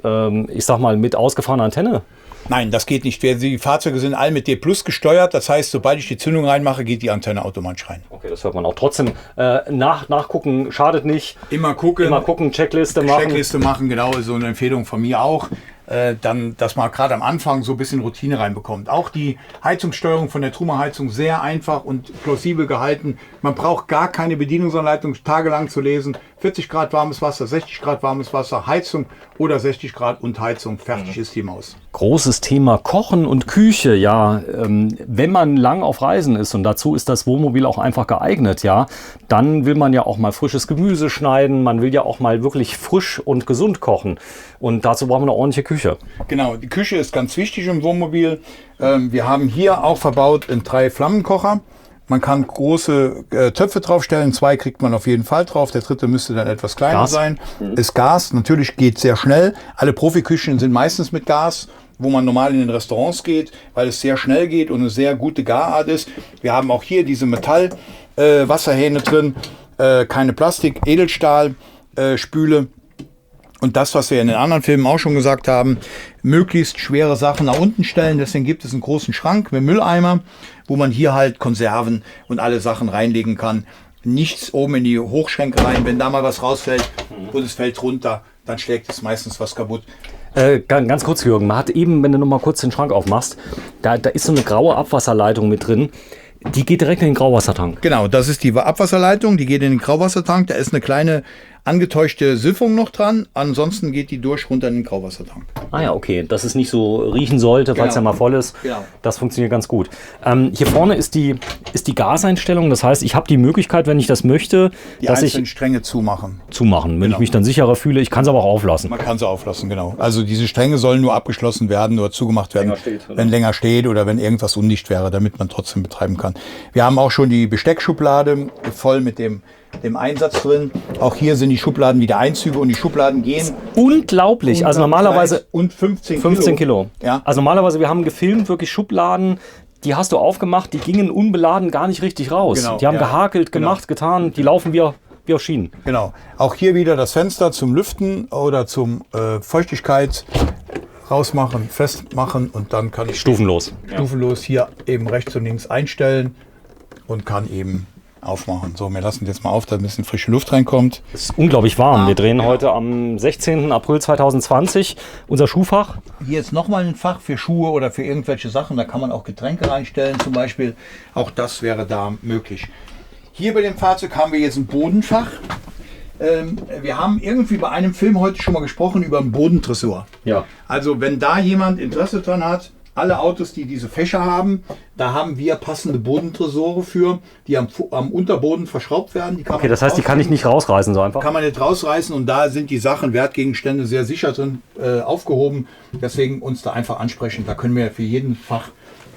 ich sag mal, mit ausgefahrener Antenne? Nein, das geht nicht. Die Fahrzeuge sind alle mit D+ gesteuert. Das heißt, sobald ich die Zündung reinmache, geht die Antenne automatisch rein. Okay, das hört man auch. Trotzdem nachgucken schadet nicht. Immer gucken, Checkliste machen, genau, so eine Empfehlung von mir auch. Dann, dass man gerade am Anfang so ein bisschen Routine reinbekommt. Auch die Heizungssteuerung von der Truma-Heizung sehr einfach und plausibel gehalten. Man braucht gar keine Bedienungsanleitung tagelang zu lesen. 40 Grad warmes Wasser, 60 Grad warmes Wasser, Heizung oder 60 Grad und Heizung. Fertig ist die Maus. Großes Thema Kochen und Küche, ja. Wenn man lang auf Reisen ist und dazu ist das Wohnmobil auch einfach geeignet, ja, dann will man ja auch mal frisches Gemüse schneiden. Man will ja auch mal wirklich frisch und gesund kochen. Und dazu brauchen wir eine ordentliche Küche. Genau, die Küche ist ganz wichtig im Wohnmobil. Wir haben hier auch verbaut einen 3-Flammenkocher. Man kann große Töpfe draufstellen. 2 kriegt man auf jeden Fall drauf. Der 3. müsste dann etwas kleiner sein. Ist Gas. Natürlich geht sehr schnell. Alle Profiküchen sind meistens mit Gas, wo man normal in den Restaurants geht, weil es sehr schnell geht und eine sehr gute Garart ist. Wir haben auch hier diese Metall-Wasserhähne drin. Keine Plastik, Edelstahl, Spüle. Und das, was wir in den anderen Filmen auch schon gesagt haben, möglichst schwere Sachen nach unten stellen. Deswegen gibt es einen großen Schrank mit Mülleimer, wo man hier halt Konserven und alle Sachen reinlegen kann. Nichts oben in die Hochschränke rein. Wenn da mal was rausfällt und es fällt runter, dann schlägt es meistens was kaputt. Ganz kurz, Jürgen, man hat eben, wenn du noch mal kurz den Schrank aufmachst, da ist so eine graue Abwasserleitung mit drin. Die geht direkt in den Grauwassertank. Genau, das ist die Abwasserleitung, die geht in den Grauwassertank. Da ist eine kleine angetäuschte Siphon noch dran. Ansonsten geht die runter in den Grauwassertank. Ah ja, okay. Dass es nicht so riechen sollte, falls er mal voll ist. Genau. Das funktioniert ganz gut. Hier vorne ist die Gaseinstellung. Das heißt, ich habe die Möglichkeit, wenn ich das möchte, dass ich Stränge zumachen. Wenn ich mich dann sicherer fühle. Ich kann es aber auch auflassen. Man kann sie auflassen, genau. Also diese Stränge sollen nur abgeschlossen werden oder zugemacht werden, wenn länger steht oder wenn irgendwas undicht wäre, damit man trotzdem betreiben kann. Wir haben auch schon die Besteckschublade voll mit dem Einsatz drin. Auch hier sind die Schubladen wieder Einzüge und die Schubladen gehen. Unglaublich. Also normalerweise. Und 15 Kilo. Ja. Also normalerweise, wir haben gefilmt, wirklich Schubladen, die hast du aufgemacht, die gingen unbeladen gar nicht richtig raus. Genau, die haben gehakelt, gemacht, getan, die laufen wie auf Schienen. Genau. Auch hier wieder das Fenster zum Lüften oder zum Feuchtigkeit rausmachen, festmachen und dann kann ich stufenlos hier eben rechts und links einstellen und kann eben aufmachen. So, wir lassen jetzt mal auf, dass ein bisschen frische Luft reinkommt. Es ist unglaublich warm. Wir drehen heute am 16. April 2020 unser Schuhfach. Hier ist nochmal ein Fach für Schuhe oder für irgendwelche Sachen. Da kann man auch Getränke reinstellen zum Beispiel. Auch das wäre da möglich. Hier bei dem Fahrzeug haben wir jetzt ein Bodenfach. Wir haben irgendwie bei einem Film heute schon mal gesprochen über einen Bodentresor. Ja. Also wenn da jemand Interesse dran hat, alle Autos, die diese Fächer haben, da haben wir passende Bodentresore für, die am Unterboden verschraubt werden. Die okay, das heißt, die kann ich nicht rausreißen so einfach? Kann man nicht rausreißen und da sind die Sachen, Wertgegenstände sehr sicher drin aufgehoben. Deswegen uns da einfach ansprechen. Da können wir für jeden Fach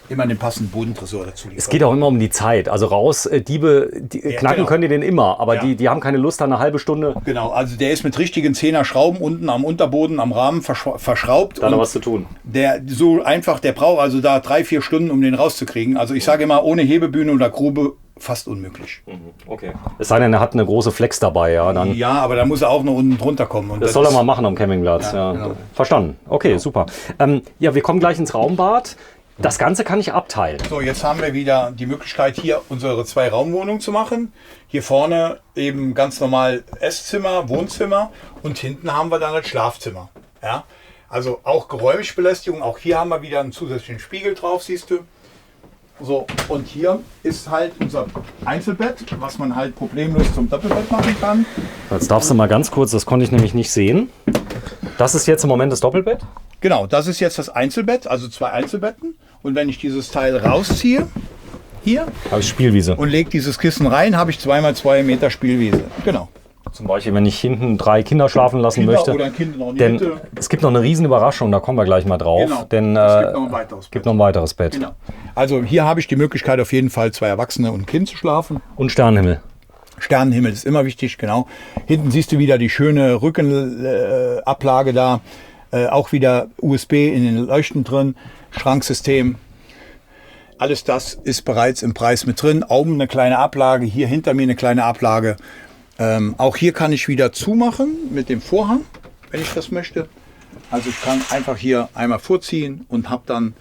immer den passenden Bodentresor dazu liefern. Es geht auch immer um die Zeit. Also Diebe knacken können die den immer, aber die haben keine Lust, da eine halbe Stunde. Genau, also der ist mit richtigen 10er Schrauben unten am Unterboden, am Rahmen verschraubt. Da noch was zu tun. Der braucht also da 3-4 Stunden, um den rauszukriegen. Also ich sage immer, ohne Hebebühne oder Grube fast unmöglich. Okay. Es sei denn, er hat eine große Flex dabei, ja. Dann ja, aber da muss er auch noch unten drunter kommen. Und das soll er mal machen am Campingplatz. Ja. Genau. Verstanden. Okay, super. Ja, wir kommen gleich ins Raumbad. Das Ganze kann ich abteilen. So, jetzt haben wir wieder die Möglichkeit, hier unsere 2-Raumwohnung zu machen. Hier vorne eben ganz normal Esszimmer, Wohnzimmer und hinten haben wir dann das Schlafzimmer. Ja? Also auch Geräuschbelästigung. Auch hier haben wir wieder einen zusätzlichen Spiegel drauf, siehst du. So, und hier ist halt unser Einzelbett, was man halt problemlos zum Doppelbett machen kann. Jetzt darfst du mal ganz kurz, das konnte ich nämlich nicht sehen. Das ist jetzt im Moment das Doppelbett? Genau, das ist jetzt das Einzelbett, also 2 Einzelbetten. Und wenn ich dieses Teil rausziehe, hier, Habe ich Spielwiese. und lege dieses Kissen rein, habe ich 2x2 Meter Spielwiese. Genau. Zum Beispiel, wenn ich hinten 3 Kinder schlafen lassen Kinder möchte. oder ein Kind noch in die Denn Mitte. es gibt noch eine riesen Überraschung, da kommen wir gleich mal drauf. Genau, Denn es gibt noch ein weiteres gibt Bett. noch ein weiteres Bett. Genau. Also hier habe ich die Möglichkeit, auf jeden Fall 2 Erwachsene und ein Kind zu schlafen. Und Sternenhimmel. Sternenhimmel ist immer wichtig, genau. Hinten siehst du wieder die schöne Rückenablage da. Auch wieder USB in den Leuchten drin. Schranksystem. Alles das ist bereits im Preis mit drin. Oben eine kleine Ablage, hier hinter mir eine kleine Ablage. Auch hier kann ich wieder zumachen mit dem Vorhang, wenn ich das möchte. Also ich kann einfach hier einmal vorziehen und habe dann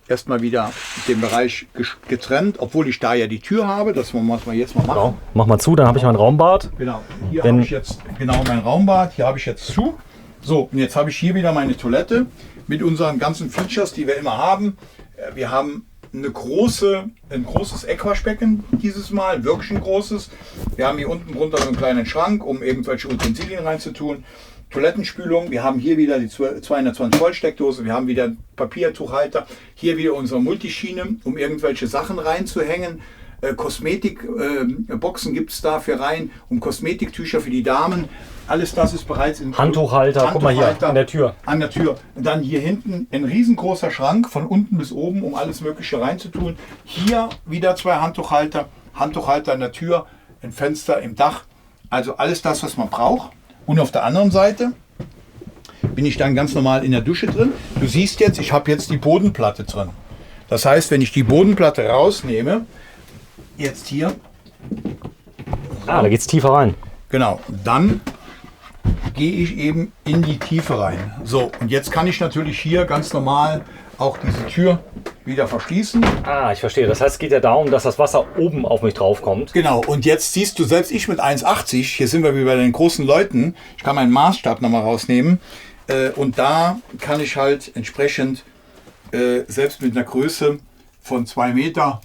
erstmal wieder den Bereich getrennt, obwohl ich da ja die Tür habe. Das muss man jetzt mal machen. Genau. Mach mal zu, dann habe ich mein Raumbad. Genau, hier Wenn- habe ich jetzt genau mein Raumbad, hier habe ich jetzt zu. So, und jetzt habe ich hier wieder meine Toilette mit unseren ganzen Features, die wir immer haben. Wir haben ein großes Eckwaschbecken dieses Mal, wirklich ein großes. Wir haben hier unten drunter so einen kleinen Schrank, um irgendwelche Utensilien reinzutun. Toilettenspülung, wir haben hier wieder die 220 Volt Steckdose, wir haben wieder einen Papiertuchhalter, hier wieder unsere Multischiene, um irgendwelche Sachen reinzuhängen. Kosmetikboxen gibt es dafür rein, um Kosmetiktücher für die Damen. Alles das ist bereits in Handtuchhalter, guck mal hier an der Tür. An der Tür. Dann hier hinten ein riesengroßer Schrank von unten bis oben, um alles Mögliche reinzutun. Hier wieder 2 Handtuchhalter, Handtuchhalter an der Tür, ein Fenster im Dach. Also alles das, was man braucht. Und auf der anderen Seite bin ich dann ganz normal in der Dusche drin. Du siehst jetzt, ich habe jetzt die Bodenplatte drin. Das heißt, wenn ich die Bodenplatte rausnehme, jetzt hier, Ah, da geht's tiefer rein. genau, dann gehe ich eben in die Tiefe rein. So, und jetzt kann ich natürlich hier ganz normal auch diese Tür wieder verschließen. Ah, ich verstehe. Das heißt, es geht ja darum, dass das Wasser oben auf mich drauf kommt. Genau, und jetzt siehst du, selbst ich mit 1,80, hier sind wir wie bei den großen Leuten, ich kann meinen Maßstab nochmal rausnehmen und da kann ich halt entsprechend, selbst mit einer Größe von 2 Meter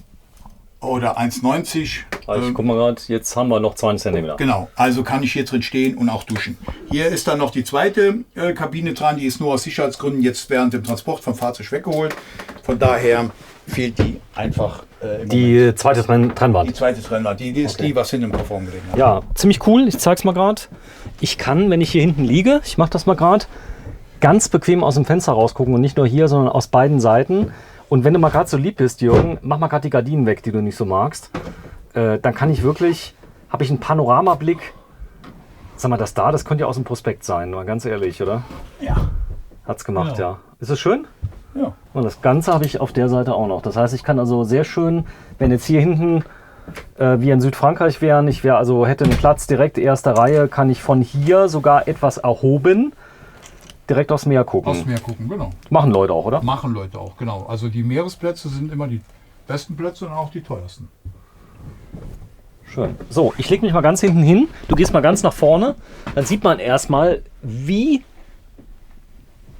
oder 1,90, Also ich guck mal gerade, jetzt haben wir noch 20 cm. genau, also kann ich hier drin stehen und auch duschen. Hier ist dann noch die zweite Kabine dran, die ist nur aus Sicherheitsgründen jetzt während dem Transport vom Fahrzeug weggeholt. Von daher fehlt die einfach im Moment. Die zweite Die Trennwand. zweite Trennwand, die ist die, was hinten im Kofferraum gelegen hat. Ja, ziemlich cool. Ich zeig's mal gerade. Ich kann, wenn ich hier hinten liege, ich mache das mal gerade, ganz bequem aus dem Fenster rausgucken und nicht nur hier, sondern aus beiden Seiten. Und wenn du mal gerade so lieb bist, Jürgen, mach mal gerade die Gardinen weg, die du nicht so magst. Dann kann ich wirklich, habe ich einen Panoramablick. Sag mal, das könnte ja aus dem Prospekt sein, mal ganz ehrlich, oder? Ja. Hat's gemacht, Genau. ja. Ist es schön? Ja. Und das Ganze habe ich auf der Seite auch noch. Das heißt, ich kann also sehr schön, wenn jetzt hier hinten wir in Südfrankreich wären, hätte einen Platz direkt erster Reihe, kann ich von hier sogar etwas erhoben direkt aufs Meer gucken. Aufs Meer gucken, genau. Machen Leute auch, oder? Machen Leute auch, genau. Also die Meeresplätze sind immer die besten Plätze und auch die teuersten. Schön. So, ich lege mich mal ganz hinten hin. Du gehst mal ganz nach vorne. Dann sieht man erstmal, wie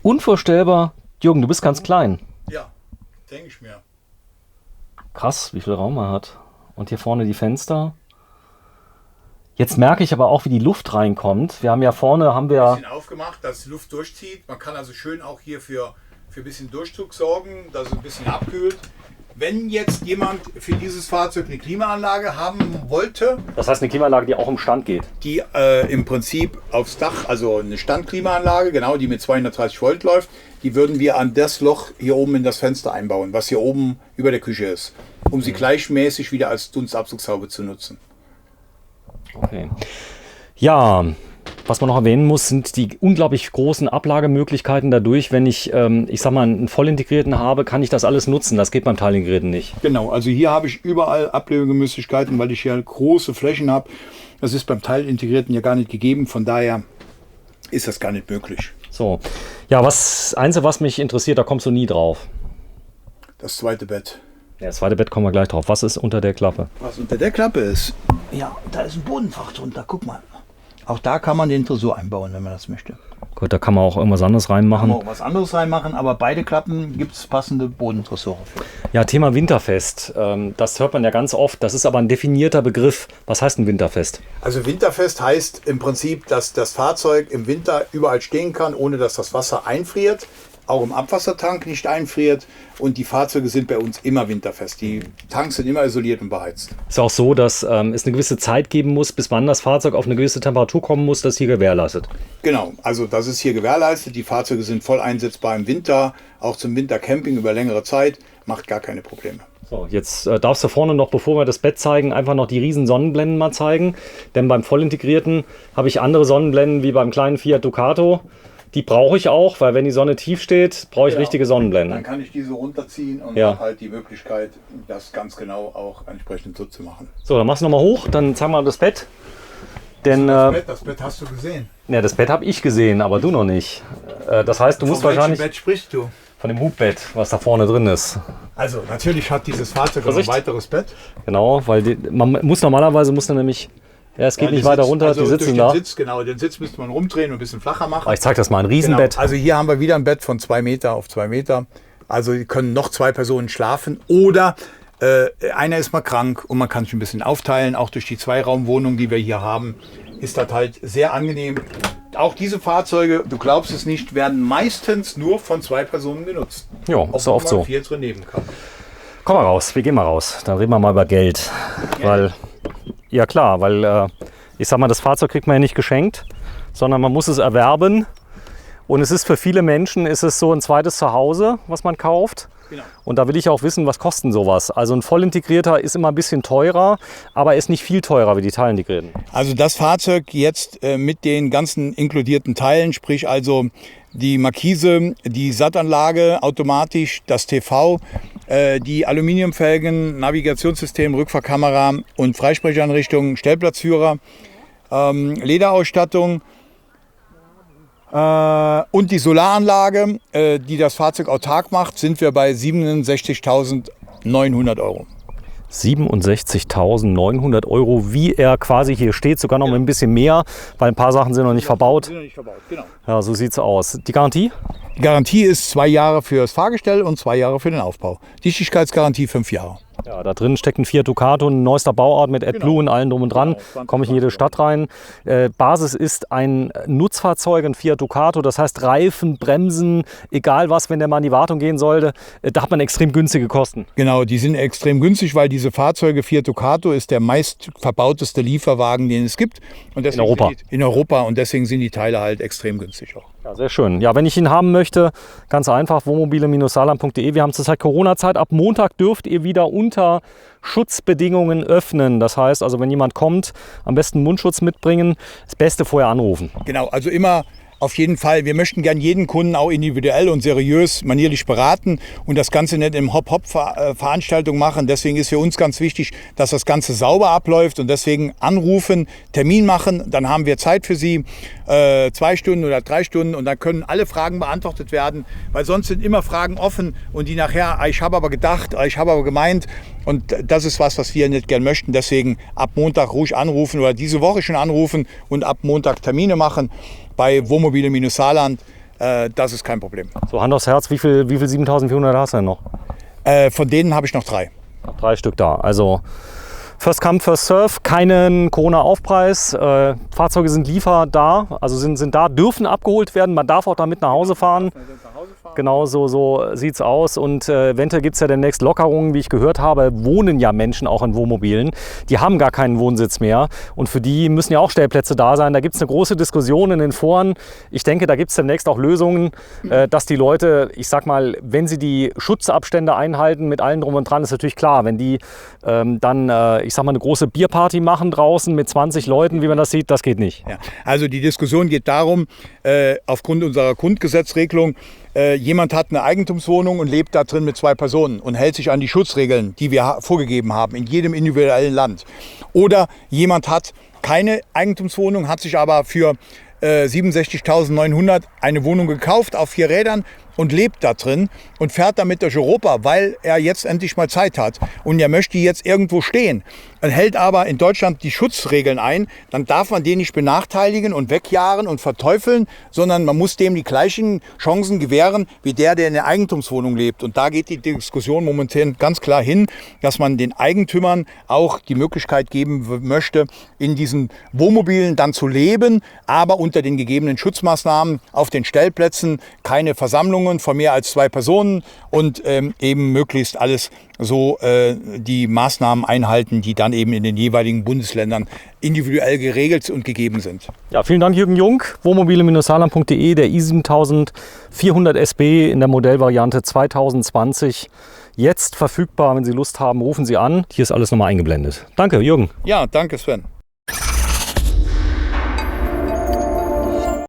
unvorstellbar. Jürgen, du bist ganz klein. Ja, denke ich mir. Krass, wie viel Raum er hat. Und hier vorne die Fenster. Jetzt merke ich aber auch, wie die Luft reinkommt. Wir haben ja vorne, Ein bisschen aufgemacht, dass die Luft durchzieht. Man kann also schön auch hier für ein bisschen Durchzug sorgen, dass es ein bisschen abkühlt. Wenn jetzt jemand für dieses Fahrzeug eine Klimaanlage haben wollte, Das heißt eine Klimaanlage, die auch im Stand geht. die im Prinzip aufs Dach, also eine Standklimaanlage, genau, die mit 230 Volt läuft, die würden wir an das Loch hier oben in das Fenster einbauen, was hier oben über der Küche ist, um sie gleichmäßig wieder als Dunstabzugshaube zu nutzen. Okay. Ja, was man noch erwähnen muss, sind die unglaublich großen Ablagemöglichkeiten dadurch. Wenn ich sag mal, einen vollintegrierten habe, kann ich das alles nutzen. Das geht beim teilintegrierten nicht. Genau, also hier habe ich überall Ablegemöglichkeiten, weil ich hier große Flächen habe. Das ist beim Teilintegrierten ja gar nicht gegeben, von daher ist das gar nicht möglich. So, ja, Einzige, was mich interessiert, da kommst du nie drauf. das zweite Bett. Ja, das zweite Bett kommen wir gleich drauf. Was ist unter der Klappe? Was unter der Klappe ist? Ja, da ist ein Bodenfach drunter. Guck mal. Auch da kann man den Tresor einbauen, wenn man das möchte. Gut, da kann man auch irgendwas anderes Kann reinmachen. man auch was anderes reinmachen, aber beide Klappen gibt es passende Bodentresore für. Ja, Thema Winterfest. Das hört man ja ganz oft. Das ist aber ein definierter Begriff. Was heißt ein Winterfest? Also Winterfest heißt im Prinzip, dass das Fahrzeug im Winter überall stehen kann, ohne dass das Wasser einfriert, auch im Abwassertank nicht einfriert, und die Fahrzeuge sind bei uns immer winterfest. Die Tanks sind immer isoliert und beheizt. Ist auch so, dass es eine gewisse Zeit geben muss, bis wann das Fahrzeug auf eine gewisse Temperatur kommen muss, das hier gewährleistet. Genau, also das ist hier gewährleistet. Die Fahrzeuge sind voll einsetzbar im Winter, auch zum Wintercamping über längere Zeit, macht gar keine Probleme. So, jetzt darfst du vorne noch, bevor wir das Bett zeigen, einfach noch die riesen Sonnenblenden mal zeigen. Denn beim vollintegrierten habe ich andere Sonnenblenden wie beim kleinen Fiat Ducato. Die brauche ich auch, weil wenn die Sonne tief steht, brauche ich richtige Sonnenblenden. Dann kann ich diese runterziehen und Ja. habe halt die Möglichkeit, das ganz genau auch entsprechend so zu machen. So, dann machst du nochmal hoch, dann zeig mal das Bett. Denn Das Bett hast du gesehen. ja, das Bett habe ich gesehen, aber du noch nicht. Das heißt, du musst Von welchem wahrscheinlich Bett sprichst du? von dem Hubbett, was da vorne drin ist. Also natürlich hat dieses Fahrzeug noch ein Vorsicht. weiteres Bett. Genau, weil man muss normalerweise nämlich, ja, es geht nicht weiter runter, also die sitzen durch da. den Sitz, genau, den Sitz müsste man rumdrehen und ein bisschen flacher machen. Aber ich zeig das mal, ein Genau. Riesenbett. Also hier haben wir wieder ein Bett von 2 Meter auf 2 Meter. Also hier können noch 2 Personen schlafen oder einer ist mal krank und man kann sich ein bisschen aufteilen. Auch durch die 2-Raumwohnung, die wir hier haben, ist das halt sehr angenehm. Auch diese Fahrzeuge, du glaubst es nicht, werden meistens nur von 2 Personen genutzt. Ja, ist doch oft so. 4 drin nehmen kann. Komm mal raus, wir gehen mal raus. Dann reden wir mal über Geld. Weil, ja klar, weil ich sag mal, das Fahrzeug kriegt man ja nicht geschenkt, sondern man muss es erwerben. Und es ist für viele Menschen ist es so ein zweites Zuhause, was man kauft. Genau. Und da will ich auch wissen, was kostet sowas. Also ein vollintegrierter ist immer ein bisschen teurer, aber er ist nicht viel teurer wie die teilintegrierten. Also das Fahrzeug jetzt mit den ganzen inkludierten Teilen, sprich also die Markise, die Sattanlage automatisch, das TV, die Aluminiumfelgen, Navigationssystem, Rückfahrkamera und Freisprechanrichtung, Stellplatzführer, Lederausstattung und die Solaranlage, die das Fahrzeug autark macht, sind wir bei 67.900 Euro. 67.900 Euro, wie er quasi hier steht, sogar noch ein bisschen mehr, weil ein paar Sachen sind noch nicht verbaut. Sind noch nicht verbaut, genau. Ja, so sieht es aus. Die Garantie? Die Garantie ist 2 Jahre für das Fahrgestell und 2 Jahre für den Aufbau. Dichtigkeitsgarantie 5 Jahre. Ja, da drin steckt ein Fiat Ducato, ein neuester Bauart mit AdBlue und allem drum und dran. Genau, Komme ich in jede Stadt rein. Basis ist ein Nutzfahrzeug, ein Fiat Ducato. Das heißt Reifen, Bremsen, egal was, wenn der mal in die Wartung gehen sollte, da hat man extrem günstige Kosten. Genau, die sind extrem günstig, weil diese Fahrzeuge, Fiat Ducato ist der meist verbauteste Lieferwagen, den es gibt. Und deswegen In Europa. In Europa, und deswegen sind die Teile halt extrem günstig auch. Ja, sehr schön. Ja, wenn ich ihn haben möchte, ganz einfach, wohnmobile-saarland.de. Wir haben zurzeit Corona-Zeit. Ab Montag dürft ihr wieder unter Schutzbedingungen öffnen. Das heißt also, wenn jemand kommt, am besten Mundschutz mitbringen. Das Beste vorher anrufen. Genau, also immer auf jeden Fall. Wir möchten gern jeden Kunden auch individuell und seriös, manierlich beraten und das Ganze nicht im Hop-Hop-Veranstaltung machen. Deswegen ist für uns ganz wichtig, dass das Ganze sauber abläuft und deswegen anrufen, Termin machen. Dann haben wir Zeit für Sie, 2 Stunden oder 3 Stunden, und dann können alle Fragen beantwortet werden, weil sonst sind immer Fragen offen und die nachher, ich habe aber gedacht, ich habe aber gemeint, und das ist was wir nicht gern möchten. Deswegen ab Montag ruhig anrufen oder diese Woche schon anrufen und ab Montag Termine machen. Bei Wohnmobile-Saarland, das ist kein Problem. So, Hand aufs Herz, wie viel 7.400 hast du denn noch? Von denen habe ich noch 3. Noch 3 Stück da. Also First Come, First Serve, keinen Corona-Aufpreis. Fahrzeuge sind da, also sind da, dürfen abgeholt werden. Man darf auch damit nach Hause fahren. Genau so sieht es aus. Und eventuell gibt es ja demnächst Lockerungen, wie ich gehört habe, wohnen ja Menschen auch in Wohnmobilen. Die haben gar keinen Wohnsitz mehr. Und für die müssen ja auch Stellplätze da sein. Da gibt es eine große Diskussion in den Foren. Ich denke, da gibt es demnächst auch Lösungen, dass die Leute, ich sag mal, wenn sie die Schutzabstände einhalten mit allem drum und dran, ist natürlich klar. Wenn die ich sag mal, eine große Bierparty machen draußen mit 20 Leuten, wie man das sieht, das geht nicht. Ja, also die Diskussion geht darum, aufgrund unserer Grundgesetzregelung, jemand hat eine Eigentumswohnung und lebt da drin mit 2 Personen und hält sich an die Schutzregeln, die wir vorgegeben haben, in jedem individuellen Land. Oder jemand hat keine Eigentumswohnung, hat sich aber für 67.900 eine Wohnung gekauft auf 4 Rädern und lebt da drin und fährt damit durch Europa, weil er jetzt endlich mal Zeit hat und er möchte jetzt irgendwo stehen. Er hält aber in Deutschland die Schutzregeln ein, dann darf man den nicht benachteiligen und wegjagen und verteufeln, sondern man muss dem die gleichen Chancen gewähren wie der in der Eigentumswohnung lebt. Und da geht die Diskussion momentan ganz klar hin, dass man den Eigentümern auch die Möglichkeit geben möchte, in diesen Wohnmobilen dann zu leben, aber unter den gegebenen Schutzmaßnahmen auf den Stellplätzen, keine Versammlungen von mehr als 2 Personen und eben möglichst alles so die Maßnahmen einhalten, die dann eben in den jeweiligen Bundesländern individuell geregelt und gegeben sind. Ja, vielen Dank, Jürgen Jung. Wohnmobile-saarland.de, der i7400 SB in der Modellvariante 2020. Jetzt verfügbar, wenn Sie Lust haben, rufen Sie an. Hier ist alles nochmal eingeblendet. Danke, Jürgen. Ja, danke, Sven.